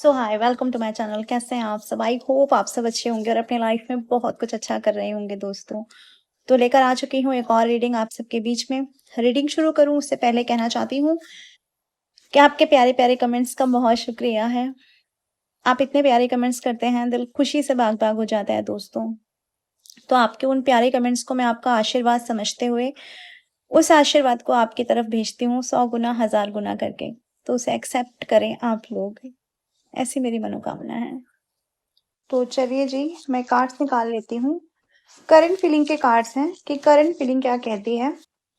So hi welcome to my channel. कैसे हैं आप सब? आई होप आप सब अच्छे होंगे और अपने लाइफ में बहुत कुछ अच्छा कर रहे होंगे दोस्तों। तो लेकर आ चुकी हूँ एक और रीडिंग आप सबके बीच में। रीडिंग शुरू करूँ उससे पहले कहना चाहती हूँ कि आपके प्यारे प्यारे कमेंट्स का बहुत शुक्रिया है। आप इतने प्यारे कमेंट्स करते हैं, दिल खुशी से बाग बाग हो जाता है दोस्तों। तो आपके उन प्यारे कमेंट्स को मैं आपका आशीर्वाद समझते हुए उस आशीर्वाद को आपकी तरफ भेजती हूँ 100 गुना 1000 गुना करके। तो उसे एक्सेप्ट करें आप लोग, ऐसी मेरी मनोकामना है। तो चलिए जी, मैं कार्ड्स निकाल लेती हूँ। करंट फीलिंग के कार्ड्स हैं कि करंट फीलिंग क्या कहती है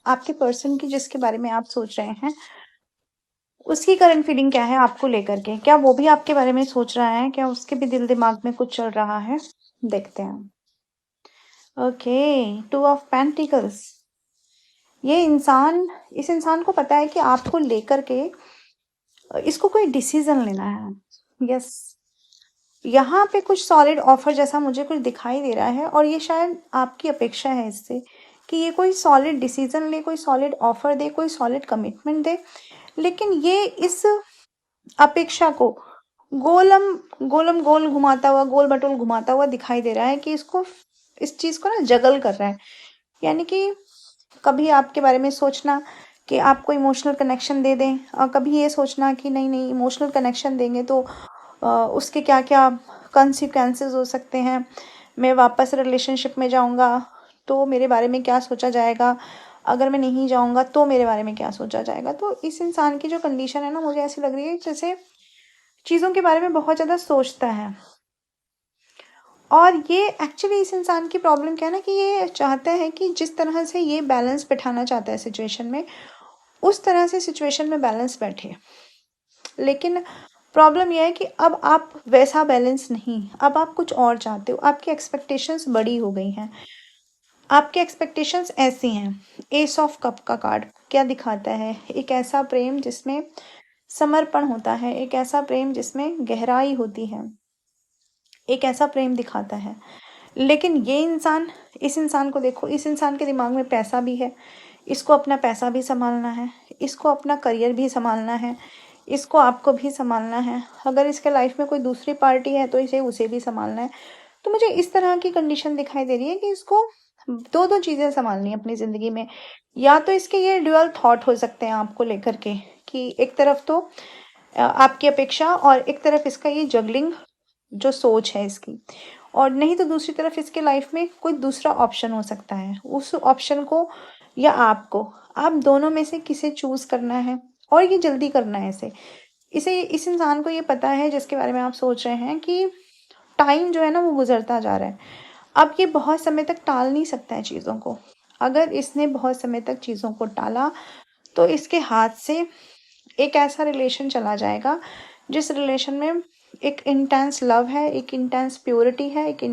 आपके पर्सन की, जिसके बारे में आप सोच रहे हैं उसकी करंट फीलिंग क्या है आपको लेकर के। क्या वो भी आपके बारे में सोच रहा है? क्या उसके भी दिल दिमाग में कुछ चल रहा है? देखते हैं। Okay, 2 of pentacles. ये इंसान, इस इंसान को पता है कि आपको लेकर के इसको कोई डिसीजन लेना है। यस, यहाँ पे कुछ सॉलिड ऑफर जैसा मुझे कुछ दिखाई दे रहा है और ये शायद आपकी अपेक्षा है इससे कि ये कोई सॉलिड डिसीजन ले, कोई सॉलिड ऑफर दे, कोई सॉलिड कमिटमेंट दे। लेकिन ये इस अपेक्षा को गोलम गोलम गोल घुमाता हुआ, गोल बटोल घुमाता हुआ दिखाई दे रहा है कि इसको, इस चीज को ना जगल कर रहा है। यानी कि कभी आपके बारे में सोचना कि आपको इमोशनल कनेक्शन दे दें, और कभी ये सोचना कि नहीं नहीं, इमोशनल कनेक्शन देंगे तो उसके क्या क्या कॉन्सिक्वेंसेस हो सकते हैं। मैं वापस रिलेशनशिप में जाऊंगा तो मेरे बारे में क्या सोचा जाएगा, अगर मैं नहीं जाऊंगा तो मेरे बारे में क्या सोचा जाएगा। तो इस इंसान की जो कंडीशन है ना, मुझे ऐसी लग रही है जैसे चीज़ों के बारे में बहुत ज़्यादा सोचता है। और ये एक्चुअली इस इंसान की प्रॉब्लम क्या है ना, कि ये चाहता है कि जिस तरह से ये बैलेंस बैठाना चाहता है सिचुएशन में, उस तरह से सिचुएशन में बैलेंस बैठे। लेकिन प्रॉब्लम यह है कि अब आप वैसा बैलेंस नहीं, अब आप कुछ और चाहते हो। आपकी एक्सपेक्टेशंस बड़ी हो गई हैं। आपकी एक्सपेक्टेशंस ऐसी हैं। एस ऑफ कप का कार्ड क्या दिखाता है? एक ऐसा प्रेम जिसमें समर्पण होता है, एक ऐसा प्रेम जिसमें गहराई होती है, एक ऐसा प्रेम दिखाता है। लेकिन ये इंसान, इस इंसान को देखो, इस इंसान के दिमाग में पैसा भी है, इसको अपना पैसा भी संभालना है, इसको अपना करियर भी संभालना है, इसको आपको भी संभालना है। अगर इसके लाइफ में कोई दूसरी पार्टी है तो इसे उसे भी संभालना है। तो मुझे इस तरह की कंडीशन दिखाई दे रही है कि इसको दो दो चीज़ें संभालनी है अपनी ज़िंदगी में। या तो इसके ये ड्यूअल थॉट हो सकते हैं आपको लेकर के, कि एक तरफ तो आपकी अपेक्षा और एक तरफ इसका ये जगलिंग जो सोच है इसकी, और नहीं तो दूसरी तरफ इसके लाइफ में कोई दूसरा ऑप्शन हो सकता है। उस ऑप्शन को या आपको, आप दोनों में से किसे चूज करना है, और ये जल्दी करना है इसे इस इंसान को ये पता है, जिसके बारे में आप सोच रहे हैं, कि टाइम जो है ना वो गुजरता जा रहा है। अब ये बहुत समय तक टाल नहीं सकता है चीज़ों को। अगर इसने बहुत समय तक चीज़ों को टाला तो इसके हाथ से एक ऐसा रिलेशन चला जाएगा जिस रिलेशन में एक इंटेंस लव है, एक इंटेंस प्योरिटी है, एक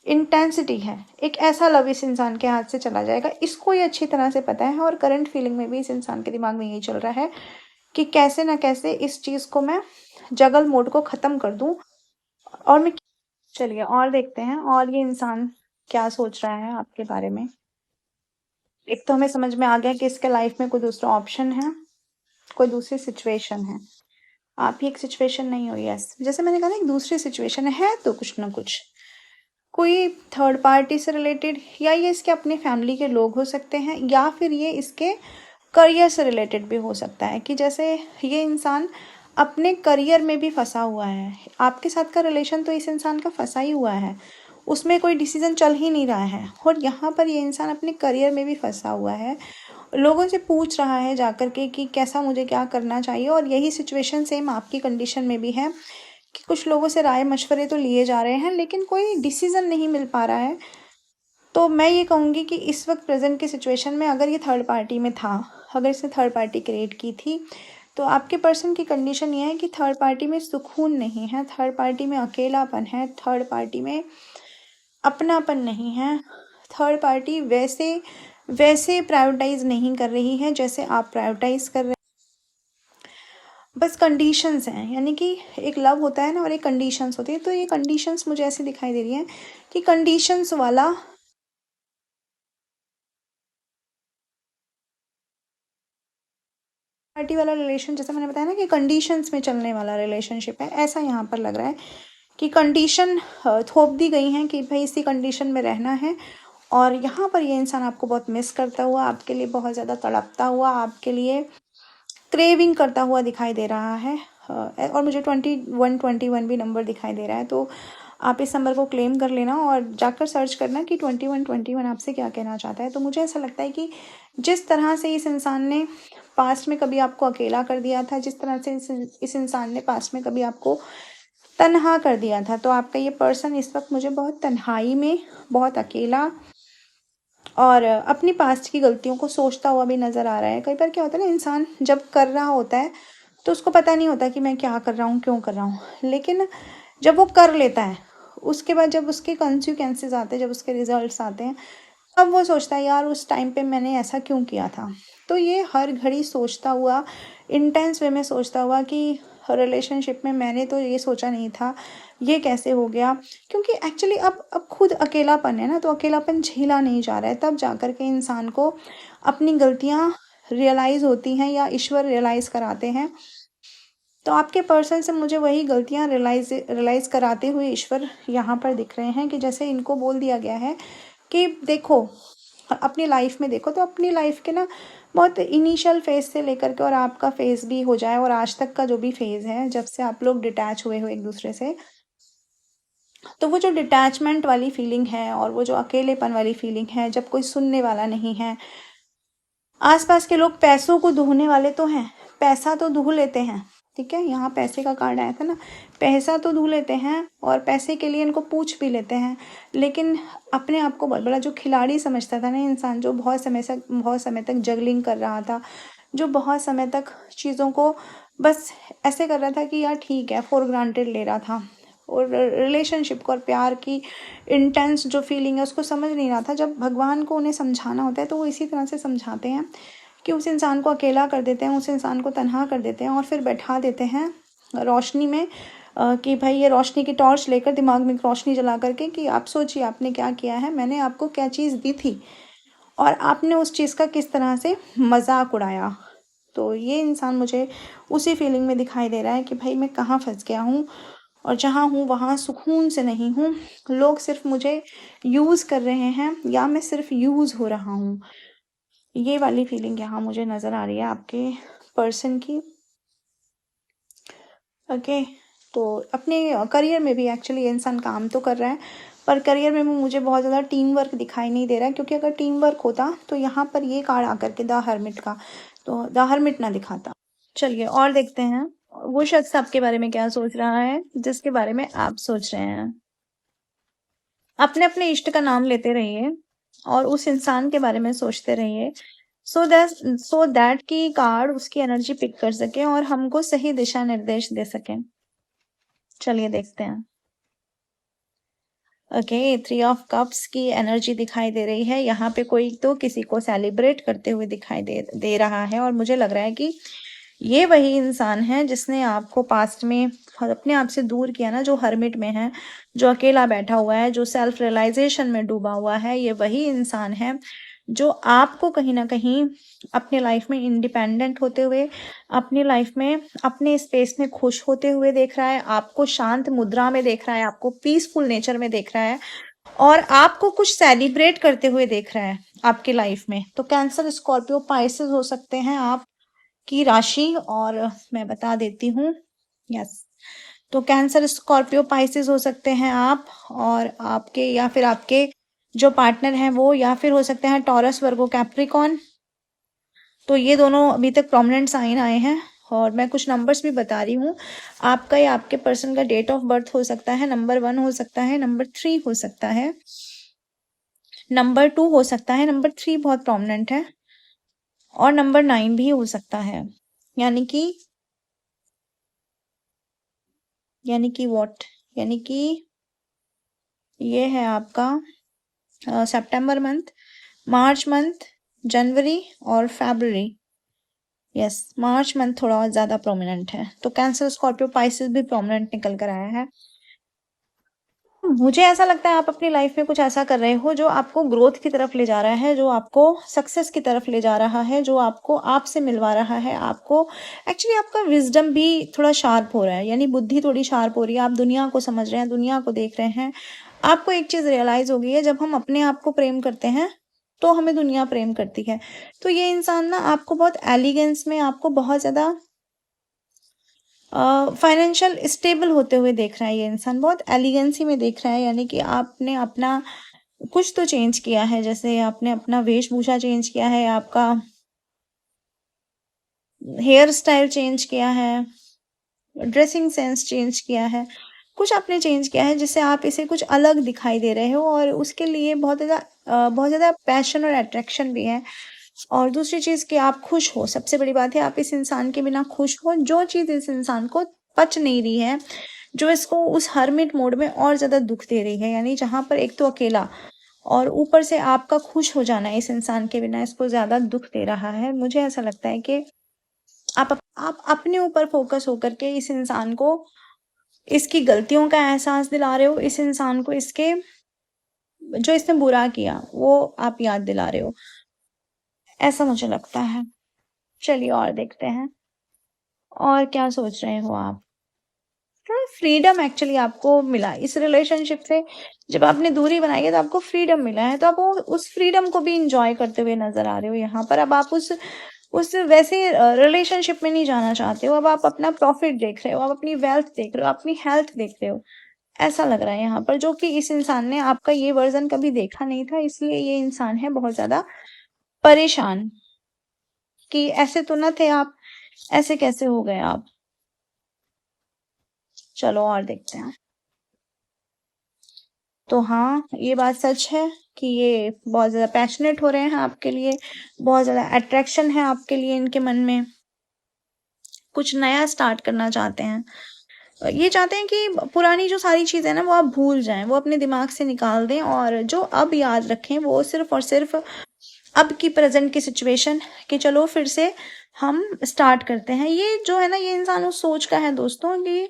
इंटेंसिटी है। एक ऐसा लव इस इंसान के हाथ से चला जाएगा। इसको ये अच्छी तरह से पता है, और करंट फीलिंग में भी इस इंसान के दिमाग में यही चल रहा है कि कैसे ना कैसे इस चीज़ को मैं, जगल मोड को ख़त्म कर दूं। और मैं, चलिए और देखते हैं और ये इंसान क्या सोच रहा है आपके बारे में। एक तो हमें समझ में आ गया कि इसके लाइफ में कोई दूसरा ऑप्शन है, कोई दूसरी सिचुएशन है। आप ही एक सिचुएशन नहीं हो। यस, जैसे मैंने कहा ना, एक दूसरी सिचुएशन है तो कुछ ना कुछ, कोई थर्ड पार्टी से रिलेटेड, या ये इसके अपने फैमिली के लोग हो सकते हैं, या फिर ये इसके करियर से रिलेटेड भी हो सकता है। कि जैसे ये इंसान अपने करियर में भी फंसा हुआ है। आपके साथ का रिलेशन तो इस इंसान का फंसा ही हुआ है, उसमें कोई डिसीजन चल ही नहीं रहा है। और यहाँ पर ये इंसान अपने करियर में भी फंसा हुआ है, लोगों से पूछ रहा है जाकर के कि कैसा मुझे क्या करना चाहिए। और यही सिचुएशन सेम आपकी कंडीशन में भी है कि कुछ लोगों से राय मशवरे तो लिए जा रहे हैं, लेकिन कोई डिसीजन नहीं मिल पा रहा है। तो मैं ये कहूँगी कि इस वक्त प्रेजेंट की सिचुएशन में अगर ये थर्ड पार्टी में था, अगर इसने थर्ड पार्टी क्रिएट की थी, तो आपके पर्सन की कंडीशन ये है कि थर्ड पार्टी में सुकून नहीं है, थर्ड पार्टी में अकेलापन है, थर्ड पार्टी में अपनापन नहीं है। थर्ड पार्टी वैसे वैसे प्रायोरिटाइज नहीं कर रही है जैसे आप प्रायोरिटाइज कर रहे हैं। बस कंडीशंस हैं, यानी कि एक लव होता है ना, और एक कंडीशंस होती है। तो ये कंडीशंस मुझे ऐसी दिखाई दे रही हैं कि कंडीशंस वाला पार्टी वाला रिलेशन, जैसे मैंने बताया ना कि कंडीशंस में चलने वाला रिलेशनशिप है, ऐसा यहाँ पर लग रहा है कि कंडीशन थोप दी गई हैं कि भाई इसी कंडीशन में रहना है। और यहाँ पर ये इंसान आपको बहुत मिस करता हुआ, आपके लिए बहुत ज़्यादा तड़पता हुआ, आपके लिए क्रेविंग करता हुआ दिखाई दे रहा है। और मुझे 21 भी नंबर दिखाई दे रहा है, तो आप इस नंबर को क्लेम कर लेना और जाकर सर्च करना कि 21 आपसे क्या कहना चाहता है। तो मुझे ऐसा लगता है कि जिस तरह से इस इंसान ने पास्ट में कभी आपको अकेला कर दिया था, जिस तरह से इस इंसान ने पास्ट में कभी आपको तन्हा कर दिया था, तो आपका ये पर्सन इस वक्त मुझे बहुत तन्हाई में, बहुत अकेला और अपनी पास्ट की गलतियों को सोचता हुआ भी नज़र आ रहा है। कई बार क्या होता है ना, इंसान जब कर रहा होता है तो उसको पता नहीं होता कि मैं क्या कर रहा हूँ, क्यों कर रहा हूँ, लेकिन जब वो कर लेता है उसके बाद जब उसके कंसिक्वेंसेस आते हैं, जब उसके रिजल्ट्स आते हैं, तब वो सोचता है यार उस टाइम पे मैंने ऐसा क्यों किया था। तो ये हर घड़ी सोचता हुआ, इंटेंस वे में सोचता हुआ कि रिलेशनशिप में मैंने तो ये सोचा नहीं था, ये कैसे हो गया। क्योंकि एक्चुअली अब खुद अकेलापन है ना, तो अकेलापन झेला नहीं जा रहा है, तब जाकर के इंसान को अपनी गलतियाँ रियलाइज़ होती हैं या ईश्वर रियलाइज़ कराते हैं। तो आपके पर्सन से मुझे वही गलतियाँ रियलाइज़ कराते हुए ईश्वर यहाँ पर दिख रहे हैं कि जैसे इनको बोल दिया गया है कि देखो अपनी लाइफ में देखो, तो अपनी लाइफ के ना बहुत इनिशियल फेज से लेकर के और आपका फेज भी हो जाए और आज तक का जो भी फेज है जब से आप लोग डिटैच हुए हो एक दूसरे से, तो वो जो डिटैचमेंट वाली फीलिंग है और वो जो अकेलेपन वाली फीलिंग है, जब कोई सुनने वाला नहीं है, आसपास के लोग पैसों को दूहने वाले तो हैं, पैसा तो दूह लेते हैं, ठीक है, यहाँ पैसे का कार्ड आया था ना, पैसा तो दूह लेते हैं और पैसे के लिए इनको पूछ भी लेते हैं, लेकिन अपने आप को बहुत बड़ा जो खिलाड़ी समझता था ना इंसान, जो बहुत समय तक जगलिंग कर रहा था, जो बहुत समय तक चीज़ों को बस ऐसे कर रहा था कि यार ठीक है, फॉर ग्रांटेड ले रहा था, और रिलेशनशिप को और प्यार की इंटेंस जो फीलिंग है उसको समझ नहीं रहा था। जब भगवान को उन्हें समझाना होता है तो वो इसी तरह से समझाते हैं कि उस इंसान को अकेला कर देते हैं, उस इंसान को तन्हा कर देते हैं और फिर बैठा देते हैं रोशनी में, कि भाई ये रोशनी की टॉर्च लेकर दिमाग में रोशनी जला करके कि आप सोचिए आपने क्या किया है, मैंने आपको क्या चीज़ दी थी और आपने उस चीज़ का किस तरह से मजाक उड़ाया। तो ये इंसान मुझे उसी फीलिंग में दिखाई दे रहा है कि भाई मैं कहाँ फंस गया हूँ और जहाँ हूँ वहाँ सुकून से नहीं हूँ, लोग सिर्फ मुझे यूज़ कर रहे हैं या मैं सिर्फ यूज़ हो रहा हूँ। ये वाली फीलिंग यहाँ मुझे नज़र आ रही है आपके पर्सन की। ओके, तो अपने करियर में भी एक्चुअली ये इंसान काम तो कर रहा है, पर करियर में मुझे बहुत ज़्यादा टीम वर्क दिखाई नहीं दे रहा है, क्योंकि अगर टीम वर्क होता तो यहाँ पर ये कार्ड आकर के द हर्मिट का, तो द हर्मिट ना दिखाता। चलिए और देखते हैं वो शख्स आपके बारे में क्या सोच रहा है जिसके बारे में आप सोच रहे हैं। अपने अपने इष्ट का नाम लेते रहिए और उस इंसान के बारे में सोचते रहिए, सो दैट कि कार्ड उसकी एनर्जी पिक कर सके और हमको सही दिशा निर्देश दे सके। चलिए देखते हैं। ओके, 3 ऑफ कप्स की एनर्जी दिखाई दे रही है। यहाँ पे कोई तो किसी को सेलिब्रेट करते हुए दिखाई दे रहा है और मुझे लग रहा है कि ये वही इंसान है जिसने आपको पास्ट में अपने आप से दूर किया ना, जो हर्मिट में है, जो अकेला बैठा हुआ है, जो सेल्फ रियलाइजेशन में डूबा हुआ है। ये वही इंसान है जो आपको कहीं ना कहीं अपनी लाइफ में इंडिपेंडेंट होते हुए, अपनी लाइफ में अपने स्पेस में खुश होते हुए देख रहा है, आपको शांत मुद्रा में देख रहा है, आपको पीसफुल नेचर में देख रहा है और आपको कुछ सेलिब्रेट करते हुए देख रहा है आपकी लाइफ में। तो कैंसर, स्कॉर्पियो, पाइसेस हो सकते हैं आप की राशि, और मैं बता देती हूँ। यस, तो कैंसर, स्कॉर्पियो, पाइसेस हो सकते हैं आप, और आपके या फिर आपके जो पार्टनर हैं वो, या फिर हो सकते हैं टॉरस, वर्गो, कैप्रिकॉन। तो ये दोनों अभी तक प्रोमिनेंट साइन आए हैं और मैं कुछ नंबर्स भी बता रही हूँ। आपका या आपके पर्सन का डेट ऑफ बर्थ हो सकता है नंबर 1 हो सकता है, नंबर 3 हो सकता है, नंबर 2 हो सकता है, नंबर 3 बहुत प्रोमिनेंट है, और नंबर 9 भी हो सकता है। यानी कि व्हाट, यानी कि ये है आपका सितंबर मंथ, मार्च मंथ, जनवरी और फरवरी। यस, मार्च मंथ थोड़ा ज़्यादा प्रोमिनेंट है। तो कैंसर, स्कॉर्पियो, पाइसेस भी प्रोमिनेंट निकल कर आया है। मुझे ऐसा लगता है आप अपनी लाइफ में कुछ ऐसा कर रहे हो जो आपको ग्रोथ की तरफ ले जा रहा है, जो आपको सक्सेस की तरफ ले जा रहा है, जो आपको आपसे मिलवा रहा है। आपको एक्चुअली आपका विजडम भी थोड़ा शार्प हो रहा है, यानी बुद्धि थोड़ी शार्प हो रही है। आप दुनिया को समझ रहे हैं, दुनिया को देख रहे हैं। आपको एक चीज रियलाइज हो गई है, जब हम अपने आप को प्रेम करते हैं तो हमें दुनिया प्रेम करती है। तो ये इंसान ना आपको बहुत एलिगेंस में, आपको बहुत ज्यादा फाइनेंशियल स्टेबल होते हुए देख रहा है। ये इंसान बहुत एलिगेंसी में देख रहा है, यानी कि आपने अपना कुछ तो चेंज किया है। जैसे आपने अपना वेशभूषा चेंज किया है, आपका हेयर स्टाइल चेंज किया है, ड्रेसिंग सेंस चेंज किया है, कुछ आपने चेंज किया है जिससे आप इसे कुछ अलग दिखाई दे रहे हो। और उसके लिए बहुत ज़्यादा पैशन और अट्रैक्शन भी है। और दूसरी चीज़ कि आप खुश हो, सबसे बड़ी बात है आप इस इंसान के बिना खुश हो। जो चीज़ इस इंसान को पच नहीं रही है, जो इसको उस हर्मिट मोड में और ज़्यादा दुख दे रही है, यानी जहाँ पर एक तो अकेला और ऊपर से आपका खुश हो जाना इस इंसान के बिना इसको ज़्यादा दुख दे रहा है। मुझे ऐसा लगता है कि आप अपने ऊपर फोकस होकर के इस इंसान को इसकी गलतियों का एहसास दिला रहे हो। इस इंसान को इसके जो इसने बुरा किया वो आप याद दिला रहे हो, ऐसा मुझे लगता है। चलिए और देखते हैं, और क्या सोच रहे हो आप। थोड़ा फ्रीडम एक्चुअली आपको मिला इस रिलेशनशिप से। जब आपने दूरी बनाई है तो आपको फ्रीडम मिला है, तो आप उस फ्रीडम को भी इंजॉय करते हुए नजर आ रहे हो यहाँ पर। अब आप उस वैसे रिलेशनशिप में नहीं जाना चाहते हो। अब आप अपना प्रॉफिट देख रहे हो, आप अपनी वेल्थ देख रहे हो, अपनी हेल्थ देख रहे हो, ऐसा लग रहा है यहाँ पर। जो कि इस इंसान ने आपका ये वर्जन कभी देखा नहीं था, इसलिए ये इंसान है बहुत ज्यादा परेशान कि ऐसे तो ना थे आप, ऐसे कैसे हो गए आप। चलो और देखते हैं। तो हाँ, ये बात सच है कि ये बहुत ज़्यादा पैशनेट हो रहे हैं आपके लिए, बहुत ज़्यादा अट्रैक्शन है आपके लिए इनके मन में, कुछ नया स्टार्ट करना चाहते हैं। ये चाहते हैं कि पुरानी जो सारी चीज़ें ना वो आप भूल जाएं, वो अपने दिमाग से निकाल दें, और जो अब याद रखें वो सिर्फ और सिर्फ अब की प्रेजेंट की सिचुएशन, कि चलो फिर से हम स्टार्ट करते हैं। ये जो है ना, ये इंसान उस सोच का है दोस्तों कि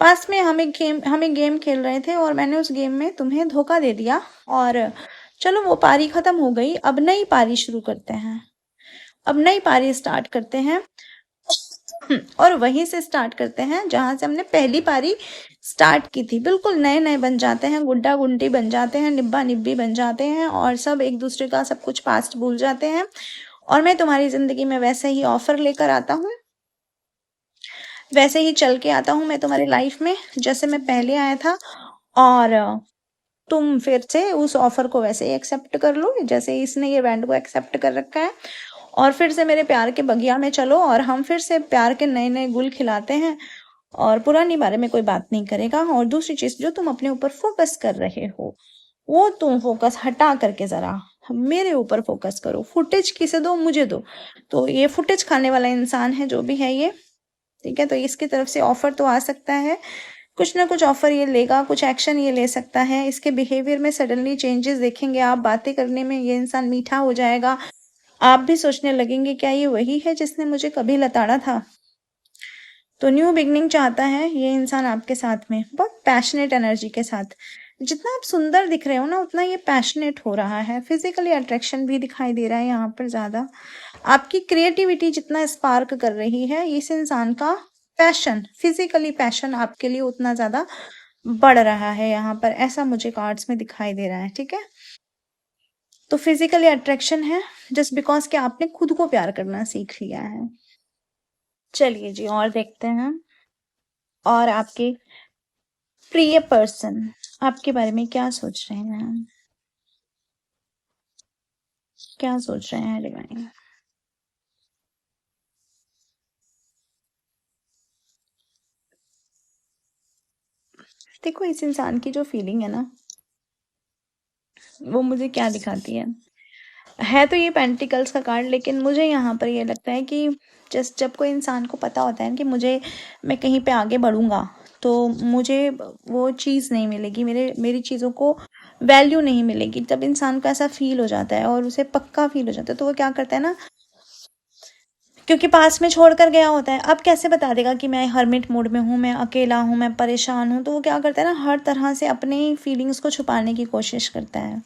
पास में हम एक गेम खेल रहे थे और मैंने उस गेम में तुम्हें धोखा दे दिया, और चलो वो पारी खत्म हो गई, अब नई पारी शुरू करते हैं, अब नई पारी स्टार्ट करते हैं। और वहीं से स्टार्ट करते हैं जहां से हमने पहली पारी स्टार्ट की थी। बिल्कुल नए नए बन जाते हैं, गुड्डा गुंडी बन जाते हैं, निब्बा निब्बी बन जाते हैं, और सब एक दूसरे का सब कुछ पास्ट भूल जाते हैं। और मैं तुम्हारी जिंदगी में वैसे ही ऑफर लेकर आता हूँ, वैसे ही चल के आता हूँ मैं तुम्हारी लाइफ में जैसे मैं पहले आया था। और तुम फिर से उस ऑफर को वैसे ही एक्सेप्ट कर लो जैसे इसने ये बैंड को एक्सेप्ट कर रखा है, और फिर से मेरे प्यार के बगिया में चलो, और हम फिर से प्यार के नए नए गुल खिलाते हैं, और पुरानी बारे में कोई बात नहीं करेगा। और दूसरी चीज, जो तुम अपने ऊपर फोकस कर रहे हो वो तुम फोकस हटा करके जरा मेरे ऊपर फोकस करो। फुटेज किसे दो, मुझे दो। तो ये फुटेज खाने वाला इंसान है जो भी है ये, ठीक है। तो इसकी तरफ से ऑफर तो आ सकता है, कुछ ना कुछ ऑफर ये लेगा, कुछ एक्शन ये ले सकता है। इसके बिहेवियर में सडनली चेंजेस देखेंगे आप, बातें करने में ये इंसान मीठा हो जाएगा। आप भी सोचने लगेंगे क्या ये वही है जिसने मुझे कभी लताड़ा था। तो न्यू बिगनिंग चाहता है ये इंसान आपके साथ में, बहुत पैशनेट एनर्जी के साथ। जितना आप सुंदर दिख रहे हो ना उतना ये पैशनेट हो रहा है। फिजिकली अट्रैक्शन भी दिखाई दे रहा है यहाँ पर ज्यादा। आपकी क्रिएटिविटी जितना स्पार्क कर रही है, इस इंसान का पैशन, फिजिकली पैशन आपके लिए उतना ज्यादा बढ़ रहा है यहाँ पर, ऐसा मुझे कार्ड्स में दिखाई दे रहा है, ठीक है। तो फिजिकली अट्रैक्शन है जस्ट बिकॉज कि आपने खुद को प्यार करना सीख लिया है। चलिए जी और देखते हैं। और आपके प्रिय पर्सन आपके बारे में क्या सोच रहे हैं, क्या सोच रहे हैं डिवाइन। देखो इस इंसान की जो फीलिंग है ना वो मुझे क्या दिखाती है तो ये पेंटिकल्स का कार्ड, लेकिन मुझे यहाँ पर ये लगता है कि जस्ट जब कोई इंसान को पता होता है कि मैं कहीं पे आगे बढ़ूंगा तो मुझे वो चीज़ नहीं मिलेगी, मेरी चीज़ों को वैल्यू नहीं मिलेगी। जब इंसान को ऐसा फील हो जाता है और उसे पक्का फील हो जाता है तो वो क्या करता है ना क्योंकि पास में छोड़ कर गया होता है। अब कैसे बता देगा कि मैं हर्मिट मोड में हूँ, मैं अकेला हूँ, मैं परेशान हूँ। तो वो क्या करता है ना, हर तरह से अपनी फीलिंग्स को छुपाने की कोशिश करता है।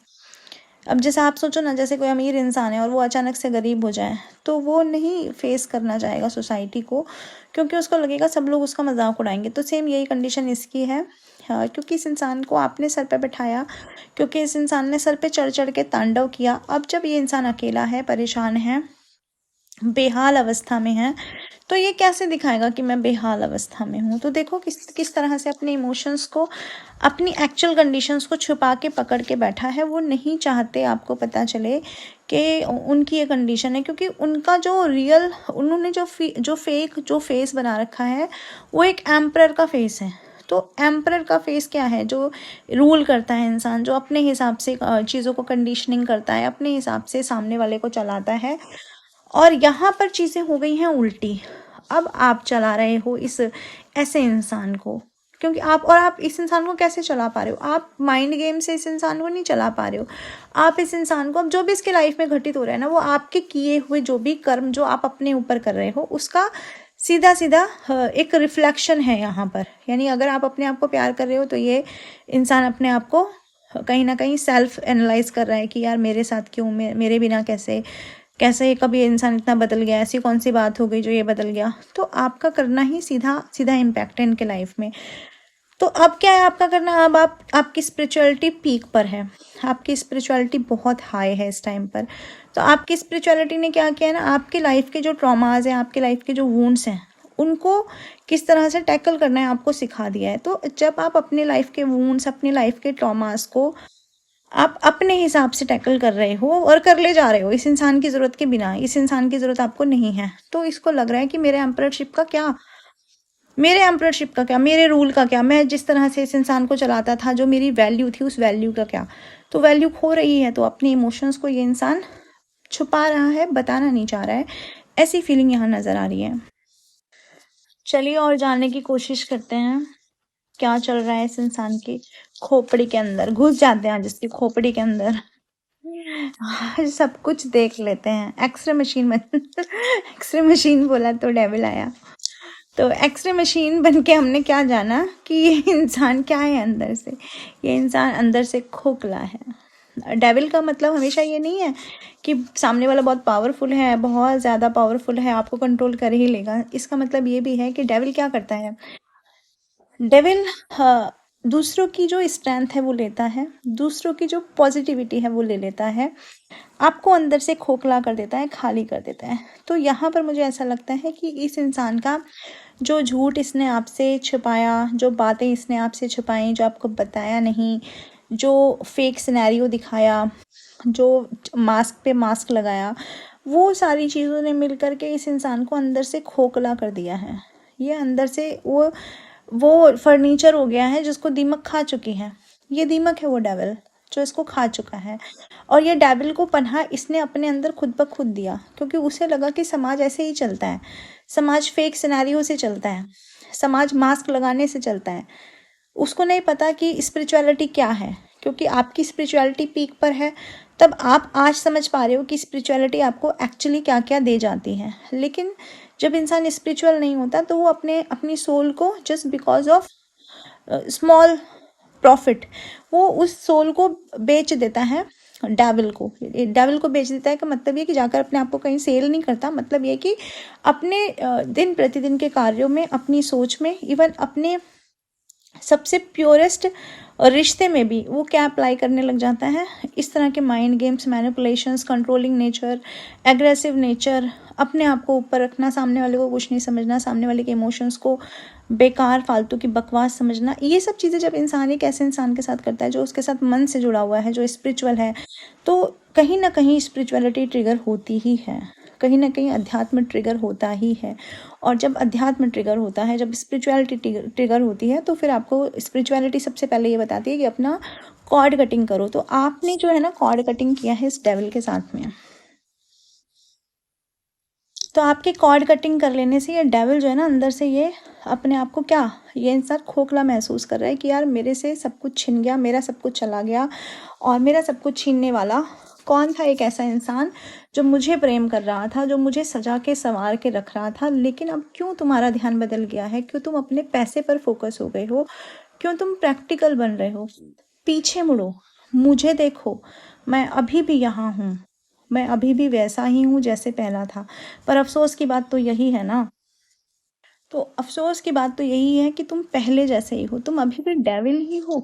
अब जैसे आप सोचो ना, जैसे कोई अमीर इंसान है और वो अचानक से गरीब हो जाए, तो वो नहीं फेस करना चाहेगा सोसाइटी को, क्योंकि उसको लगेगा सब लोग उसका मजाक उड़ाएंगे। तो सेम यही कंडीशन इसकी है। हाँ, क्योंकि इस इंसान को आपने सर पे बैठाया, क्योंकि इस इंसान ने सर पे चढ़ चढ़ के तांडव किया। अब जब ये इंसान अकेला है, परेशान है, बेहाल अवस्था में है, तो ये कैसे दिखाएगा कि मैं बेहाल अवस्था में हूँ। तो देखो किस किस तरह से अपने इमोशंस को, अपनी एक्चुअल कंडीशंस को छुपा के पकड़ के बैठा है। वो नहीं चाहते आपको पता चले कि उनकी ये कंडीशन है, क्योंकि उनका जो रियल, उन्होंने जो फेक जो फेस बना रखा है, वो एक एम्परर का फेस है। तो एम्परर का फेस क्या है? जो रूल करता है इंसान, जो अपने हिसाब से चीज़ों को कंडीशनिंग करता है, अपने हिसाब से सामने वाले को चलाता है। और यहाँ पर चीज़ें हो गई हैं उल्टी। अब आप चला रहे हो इस ऐसे इंसान को, क्योंकि आप इस इंसान को कैसे चला पा रहे हो? आप माइंड गेम से इस इंसान को नहीं चला पा रहे हो। आप इस इंसान को, अब जो भी इसके लाइफ में घटित हो रहा है ना, वो आपके किए हुए जो भी कर्म जो आप अपने ऊपर कर रहे हो, उसका सीधा सीधा एक रिफ्लेक्शन है यहाँ पर। यानी अगर आप अपने आप को प्यार कर रहे हो, तो ये इंसान अपने आप को कहीं ना कहीं सेल्फ एनालाइज कर रहा है कि यार मेरे साथ क्यों, मेरे बिना कैसे कैसे कभी ये इंसान इतना बदल गया, ऐसी कौन सी बात हो गई जो ये बदल गया। तो आपका करना ही सीधा सीधा इम्पैक्ट है इनके लाइफ में। तो अब क्या है आपका करना? अब आपकी स्पिरिचुअलिटी पीक पर है, आपकी स्पिरिचुअलिटी बहुत हाई है इस टाइम पर। तो आपकी स्पिरिचुअलिटी ने क्या किया है ना, आपके लाइफ के जो ट्रॉमाज हैं, आपके लाइफ के जो वुंड्स हैं, उनको किस तरह से टैकल करना है आपको सिखा दिया है। तो जब आप अपने लाइफ के वुंड्स, अपने लाइफ के ट्रॉमास को आप अपने हिसाब से टैकल कर रहे हो और कर ले जा रहे हो, इस इंसान की ज़रूरत के बिना, इस इंसान की ज़रूरत आपको नहीं है, तो इसको लग रहा है कि मेरे एम्पररशिप का क्या, मेरे एम्पररशिप का क्या, मेरे रूल का क्या, मैं जिस तरह से इस इंसान को चलाता था, जो मेरी वैल्यू थी, उस वैल्यू का क्या। तो वैल्यू खो रही है। तो अपने इमोशंस को ये इंसान छुपा रहा है, बताना नहीं चाह रहा है। ऐसी फीलिंग यहाँ नज़र आ रही है। चलिए और जानने की कोशिश करते हैं क्या चल रहा है इस इंसान की खोपड़ी के अंदर। घुस जाते हैं आज इसकी खोपड़ी के अंदर, सब कुछ देख लेते हैं। एक्सरे मशीन बन एक्सरे मशीन बोला तो डेविल आया। तो एक्सरे मशीन बन के हमने क्या जाना कि ये इंसान क्या है अंदर से। ये इंसान अंदर से खोखला है। डेविल का मतलब हमेशा ये नहीं है कि सामने वाला बहुत पावरफुल है, बहुत ज़्यादा पावरफुल है, आपको कंट्रोल कर ही लेगा। इसका मतलब ये भी है कि डेविल क्या करता है, डेविल दूसरों की जो स्ट्रेंथ है वो लेता है, दूसरों की जो पॉजिटिविटी है वो ले लेता है, आपको अंदर से खोखला कर देता है, खाली कर देता है। तो यहाँ पर मुझे ऐसा लगता है कि इस इंसान का जो झूठ इसने आपसे छुपाया, जो बातें इसने आपसे छुपाई, जो आपको बताया नहीं, जो फेक सिनेरियो दिखाया, जो मास्क पे मास्क लगाया, वो सारी चीज़ों ने मिल करके इस इंसान को अंदर से खोखला कर दिया है। ये अंदर से वो फर्नीचर हो गया है जिसको दीमक खा चुकी है। ये दीमक है वो डेविल जो इसको खा चुका है। और ये डेविल को पनाह इसने अपने अंदर खुद ब खुद दिया, क्योंकि उसे लगा कि समाज ऐसे ही चलता है, समाज फेक सिनेरियो से चलता है, समाज मास्क लगाने से चलता है। उसको नहीं पता कि स्पिरिचुअलिटी क्या है, क्योंकि आपकी स्पिरिचुअलिटी पीक पर है। तब आप आज समझ पा रहे हो कि स्पिरिचुअलिटी आपको एक्चुअली क्या क्या दे जाती है। लेकिन जब इंसान स्पिरिचुअल नहीं होता, तो वो अपनी सोल को just because of small profit, वो उस सोल को बेच देता है डेविल को। डेविल को बेच देता है का मतलब ये कि जाकर अपने आप को कहीं सेल नहीं करता, मतलब ये कि अपने दिन प्रतिदिन के कार्यों में, अपनी सोच में, इवन अपने सबसे प्योरेस्ट रिश्ते में भी वो क्या अप्लाई करने लग जाता है, इस तरह के mind games, manipulations, controlling nature, aggressive nature, अपने आप को ऊपर रखना, सामने वाले को कुछ नहीं समझना, सामने वाले के इमोशंस को बेकार फालतू की बकवास समझना। ये सब चीज़ें जब इंसान एक ऐसे इंसान के साथ करता है जो उसके साथ मन से जुड़ा हुआ है, जो स्पिरिचुअल है, तो कहीं ना कहीं स्पिरिचुअलिटी ट्रिगर होती ही है, कहीं ना कहीं अध्यात्म ट्रिगर होता ही है। और जब अध्यात्म ट्रिगर होता है, जब स्पिरिचुअलिटी ट्रिगर होती है, तो फिर आपको स्पिरिचुअलिटी सबसे पहले ये बताती है कि अपना कॉर्ड कटिंग करो। तो आपने जो है ना कॉर्ड कटिंग किया है इस डेविल के साथ में। तो आपके कॉर्ड कटिंग कर लेने से ये डेविल जो है ना अंदर से ये अपने आप को क्या, ये इंसान खोखला महसूस कर रहा है कि यार मेरे से सब कुछ छिन गया, मेरा सब कुछ चला गया, और मेरा सब कुछ छीनने वाला कौन था एक ऐसा इंसान जो मुझे प्रेम कर रहा था, जो मुझे सजा के संवार के रख रहा था, लेकिन अब क्यों तुम्हारा ध्यान बदल गया है? क्यों तुम अपने पैसे पर फोकस हो गए हो? क्यों तुम प्रैक्टिकल बन रहे हो? पीछे मुड़ो, मुझे देखो, मैं अभी भी यहाँ हूँ, मैं अभी भी वैसा ही हूँ जैसे पहला था। पर अफसोस की बात तो यही है ना, तो अफसोस की बात तो यही है कि तुम पहले जैसे ही हो, तुम अभी भी डेविल ही हो।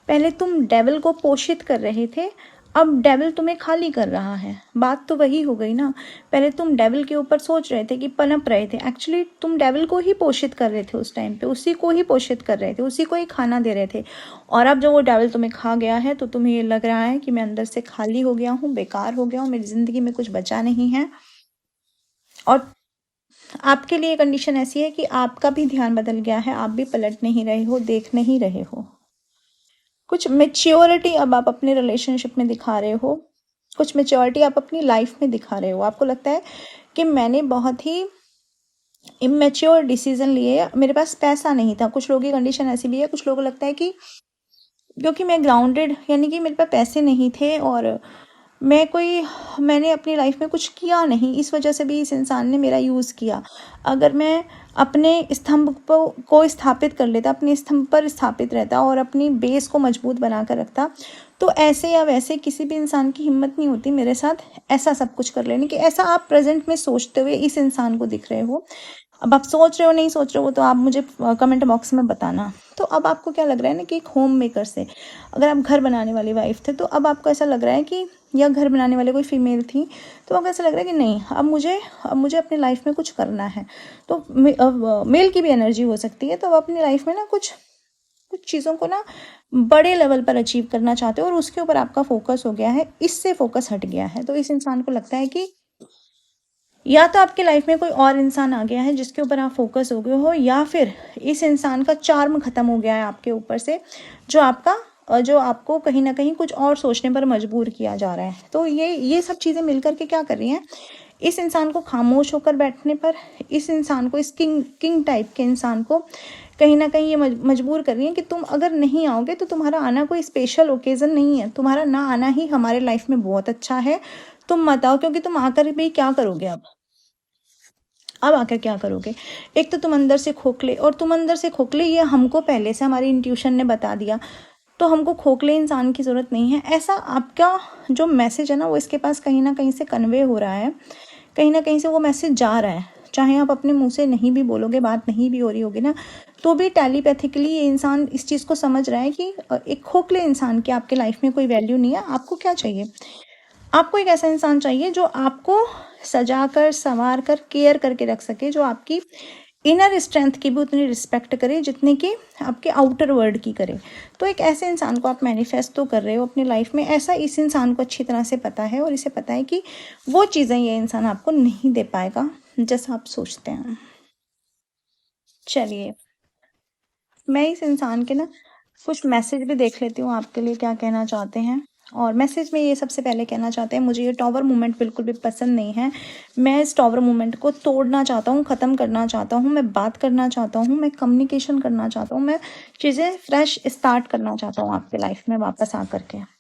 पहले तुम डेविल को पोषित कर रहे थे, अब डेविल तुम्हें खाली कर रहा है। बात तो वही हो गई ना। पहले तुम डेविल के ऊपर सोच रहे थे कि पनप रहे थे, एक्चुअली तुम डेविल को ही पोषित कर रहे थे उस टाइम पे, उसी को ही पोषित कर रहे थे, उसी को ही खाना दे रहे थे। और अब जब वो डेविल तुम्हें खा गया है तो तुम्हें ये लग रहा है कि मैं अंदर से खाली हो गया हूँ, बेकार हो गया हूँ, मेरी ज़िंदगी में कुछ बचा नहीं है। और आपके लिए कंडीशन ऐसी है कि आपका भी ध्यान बदल गया है, आप भी पलट नहीं रहे हो, देख नहीं रहे हो। कुछ मेच्योरिटी अब आप अपने रिलेशनशिप में दिखा रहे हो, कुछ मेच्योरिटी आप अपनी लाइफ में दिखा रहे हो। आपको लगता है कि मैंने बहुत ही इमेच्योर डिसीजन लिए, मेरे पास पैसा नहीं था। कुछ लोगों की कंडीशन ऐसी भी है, कुछ लोगों को लगता है कि क्योंकि मैं ग्राउंडेड, यानी कि मेरे पास पैसे नहीं थे और मैंने अपनी लाइफ में कुछ किया नहीं, इस वजह से भी इस इंसान ने मेरा यूज़ किया। अगर मैं अपने स्तंभ को स्थापित कर लेता, अपने स्तंभ पर स्थापित रहता और अपनी बेस को मजबूत बना कर रखता, तो ऐसे या वैसे किसी भी इंसान की हिम्मत नहीं होती मेरे साथ ऐसा सब कुछ कर लेने की। ऐसा आप प्रेजेंट में सोचते हुए इस इंसान को दिख रहे हो। अब आप सोच रहे हो नहीं सोच रहे हो तो आप मुझे कमेंट बॉक्स में बताना। तो अब आपको क्या लग रहा है ना कि एक होम मेकर से, अगर आप घर बनाने वाली वाइफ थे तो अब आपको ऐसा लग रहा है कि, या घर बनाने वाले कोई फीमेल थी तो आपको ऐसा लग रहा है कि नहीं, अब मुझे अपनी लाइफ में कुछ करना है। तो मेल की भी एनर्जी हो सकती है। तो अब अपनी लाइफ में ना कुछ कुछ चीज़ों को ना बड़े लेवल पर अचीव करना चाहते हो और उसके ऊपर आपका फोकस हो गया है, इससे फोकस हट गया है। तो इस इंसान को लगता है कि या तो आपकी लाइफ में कोई और इंसान आ गया है जिसके ऊपर आप फोकस हो गए हो, या फिर इस इंसान का चार्म खत्म हो गया है आपके ऊपर से, जो आपको कहीं ना कहीं कुछ और सोचने पर मजबूर किया जा रहा है। तो ये सब चीज़ें मिलकर के क्या कर रही हैं, इस इंसान को खामोश होकर बैठने पर, इस इंसान को, इस किंग टाइप के इंसान को कहीं ना कहीं ये मजबूर कर रही है कि तुम अगर नहीं आओगे तो तुम्हारा आना कोई स्पेशल ओकेज़न नहीं है, तुम्हारा ना आना ही हमारे लाइफ में बहुत अच्छा है, तुम मत आओ। क्योंकि तुम आकर भी क्या करोगे? अब आकर क्या करोगे? एक तो तुम अंदर से खोखले, और तुम अंदर से खोखले ये हमको पहले से हमारी इंट्यूशन ने बता दिया। तो हमको खोखले इंसान की ज़रूरत नहीं है। ऐसा आपका जो मैसेज है ना वो इसके पास कहीं ना कहीं से कन्वे हो रहा है, कहीं ना कहीं से वो मैसेज जा रहा है। चाहे आप अपने मुंह से नहीं भी बोलोगे, बात नहीं भी हो रही होगी ना, तो भी टेलीपैथिकली ये इंसान इस चीज़ को समझ रहा है कि एक खोखले इंसान की आपके लाइफ में कोई वैल्यू नहीं है। आपको क्या चाहिए? आपको एक ऐसा इंसान चाहिए जो आपको सजा कर संवार कर केयर करके रख सके, जो आपकी इनर स्ट्रेंथ की भी उतनी रिस्पेक्ट करे जितनी कि आपके आउटर वर्ल्ड की करे। तो एक ऐसे इंसान को आप मैनिफेस्ट तो कर रहे हो अपनी लाइफ में। ऐसा इस इंसान को अच्छी तरह से पता है, और इसे पता है कि वो चीज़ें ये इंसान आपको नहीं दे पाएगा जैसा आप सोचते हैं। चलिए, मैं इस इंसान के ना कुछ मैसेज भी देख लेती हूँ आपके लिए क्या कहना चाहते हैं। और मैसेज में ये सबसे पहले कहना चाहते हैं, मुझे ये टॉवर मूवमेंट बिल्कुल भी पसंद नहीं है। मैं इस टॉवर मूवमेंट को तोड़ना चाहता हूँ, ख़त्म करना चाहता हूँ, मैं बात करना चाहता हूँ, मैं कम्युनिकेशन करना चाहता हूँ, मैं चीज़ें फ्रेश स्टार्ट करना चाहता हूँ आपके लाइफ में वापस आकर के।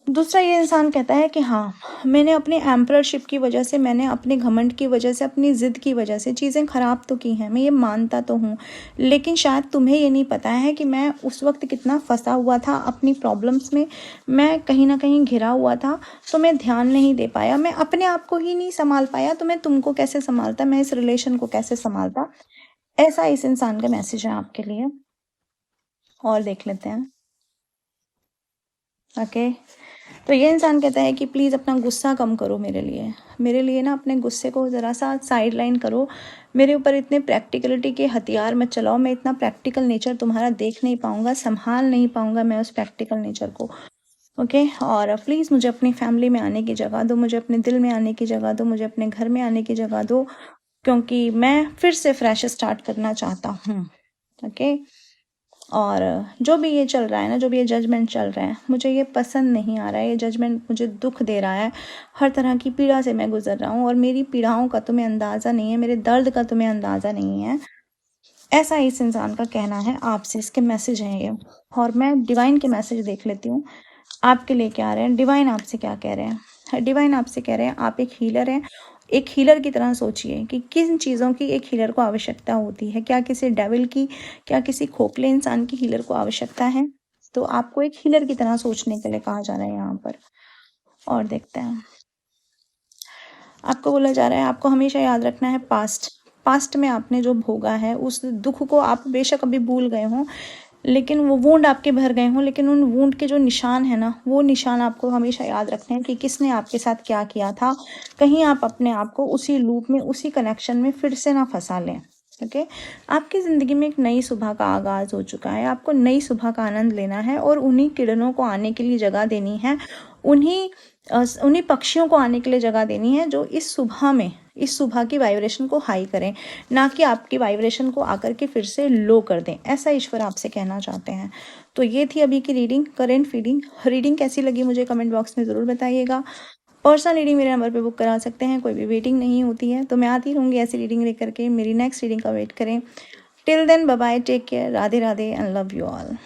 दूसरा, ये इंसान कहता है कि हाँ, मैंने अपने एम्पररशिप की वजह से, मैंने अपने घमंड की वजह से, अपनी ज़िद की वजह से चीज़ें ख़राब तो की हैं, मैं ये मानता तो हूँ, लेकिन शायद तुम्हें ये नहीं पता है कि मैं उस वक्त कितना फंसा हुआ था अपनी प्रॉब्लम्स में। मैं कहीं ना कहीं घिरा हुआ था, तो मैं ध्यान नहीं दे पाया, मैं अपने आप को ही नहीं संभाल पाया, तो मैं तुमको कैसे संभालता, मैं इस रिलेशन को कैसे संभालता। ऐसा इस इंसान का मैसेज है आपके लिए। और देख लेते हैं। ओके, तो ये इंसान कहता है कि प्लीज़ अपना गुस्सा कम करो मेरे लिए ना अपने गुस्से को ज़रा सा साइड लाइन करो। मेरे ऊपर इतने प्रैक्टिकलिटी के हथियार मत चलाओ। मैं इतना प्रैक्टिकल नेचर तुम्हारा देख नहीं पाऊँगा, संभाल नहीं पाऊँगा मैं उस प्रैक्टिकल नेचर को। ओके, और प्लीज़ मुझे अपनी फैमिली में आने की जगह दो, मुझे अपने दिल में आने की जगह दो, मुझे अपने घर में आने की जगह दो, क्योंकि मैं फिर से फ्रेश स्टार्ट करना चाहता हूँ। ओके, और जो भी ये चल रहा है ना, जो भी ये जजमेंट चल रहा है, मुझे ये पसंद नहीं आ रहा है। ये जजमेंट मुझे दुख दे रहा है। हर तरह की पीड़ा से मैं गुजर रहा हूँ, और मेरी पीड़ाओं का तुम्हें अंदाज़ा नहीं है, मेरे दर्द का तुम्हें अंदाज़ा नहीं है। ऐसा इस इंसान का कहना है आपसे, इसके मैसेज हैं ये। और मैं डिवाइन के मैसेज देख लेती हूँ आपके लिए क्या आ रहे हैं, डिवाइन आपसे क्या कह रहे हैं। डिवाइन आपसे कह रहे हैं आप एक हीलर हैं। एक हीलर की तरह सोचिए कि किन चीज़ों की एक हीलर को आवश्यकता होती है। क्या किसी डेविल की, क्या किसी खोखले इंसान की हीलर को आवश्यकता है। तो आपको एक हीलर की तरह सोचने के लिए कहा जा रहा है यहाँ पर। और देखते हैं, आपको बोला जा रहा है आपको हमेशा याद रखना है पास्ट में आपने जो भोगा है उस दुख को आप बेशक अभी भूल गए हों, लेकिन वो वूंड आपके भर गए हों, लेकिन उन वूंड के जो निशान है ना, वो निशान आपको हमेशा याद रखने हैं कि किसने आपके साथ क्या किया था। कहीं आप अपने आप को उसी लूप में, उसी कनेक्शन में फिर से ना फंसा लें। ओके, आपकी ज़िंदगी में एक नई सुबह का आगाज़ हो चुका है। आपको नई सुबह का आनंद लेना है और उन्हीं किरणों को आने के लिए जगह देनी है। उन्हीं पक्षियों को आने के लिए जगह देनी है जो इस सुबह में, इस सुबह की वाइब्रेशन को हाई करें, ना कि आपकी वाइब्रेशन को आकर के फिर से लो कर दें। ऐसा ईश्वर आपसे कहना चाहते हैं। तो ये थी अभी की रीडिंग, करेंट फीलिंग। रीडिंग कैसी लगी मुझे कमेंट बॉक्स में ज़रूर बताइएगा। पर्सनल रीडिंग मेरे नंबर पे बुक करा सकते हैं, कोई भी वेटिंग नहीं होती है। तो मैं आती रहूँगी ऐसी रीडिंग लेकर के। मेरी नेक्स्ट रीडिंग का वेट करें। Till then bye bye, take care, Radhe Radhe and love you all.